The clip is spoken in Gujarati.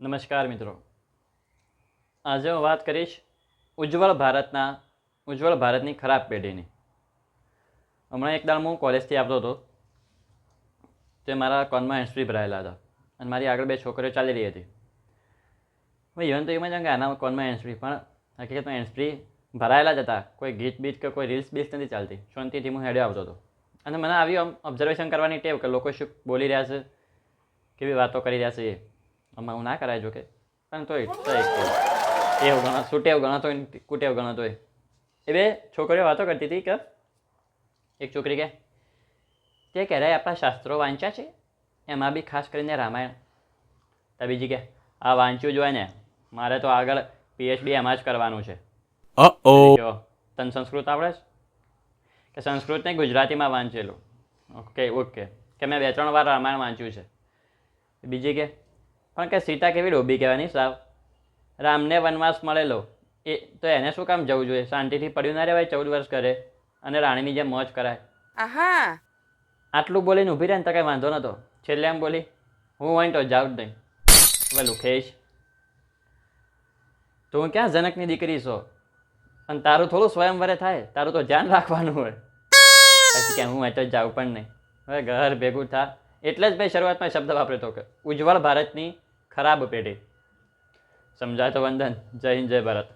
નમસ્કાર મિત્રો, આજે હું વાત કરીશ ઉજ્જવળ ભારતની ખરાબ પેઢીની. હમણાં એક દાડ હું કોલેજથી આવતો હતો તે મારા કોનમાં હેન્ડસ્ફ્રી ભરાયેલા હતા અને મારી આગળ બે છોકરીઓ ચાલી રહી હતી. મેં ઇવન તો એમ જ કે આના કોનમાં હેન્ડસ્ફ્રી, પણ હકીકતમાં હેન્ડસ્ફ્રી ભરાયેલા જ હતા. કોઈ ગીત બીત કે કોઈ રીલ્સ બીલ્સ નથી ચાલતી. શાંતિથી હું હેડે આવતો હતો અને મને આવી ઓબ્ઝર્વેશન કરવાની ટેવ કે લોકો શું બોલી રહ્યા છે, કેવી વાતો કરી રહ્યા છે. આમાં હું ના કરાય જો કે, પણ તોય એવું ગણો, સુટેવ ગણતો હોય ને કુટેવ ગણતો હોય. એ બે છોકરીઓ વાતો કરતી હતી કે એક છોકરી કે તે ક્યારેય આપણા શાસ્ત્રો વાંચ્યા છે, એમાં બી ખાસ કરીને રામાયણ. તો બીજી કે આ વાંચ્યું જ હોય ને, મારે તો આગળ PhD એમાં જ કરવાનું છે. તને સંસ્કૃત આવડે છે કે સંસ્કૃત ને ગુજરાતીમાં વાંચેલું? ઓકે કે મેં 2-3 વાર રામાયણ વાંચ્યું છે. બીજી કે પણ કે સીતા કેવી ડોબી કહેવાની સાવ, રામને વનવાસ મળેલો એ તો એને શું કામ જવું જોઈએ? શાંતિથી પડ્યું ના રહેવાય 14 વર્ષ કરે અને રાણીની જેમ મોજ કરાય. આટલું બોલીને ઊભી રહે ને તો કંઈ વાંધો નહોતો. છેલ્લે એમ બોલી હું હોય તો જાઉં જ નહીં. હવે લુખેશ, તું ક્યાં જનકની દીકરી છો અને તારું થોડું સ્વયંવરે થાય, તારું તો ધ્યાન રાખવાનું હોય. પછી કે હું હોય તો જાઉં પણ નહીં. હવે ઘર ભેગું થા. એટલે જ ભાઈ શરૂઆતમાં શબ્દ વાપર્યો હતો કે ઉજ્જવળ ભારતની ખરાબ પેઢી. સમજાય તો વંદન. જય હિન્દ, જય ભારત.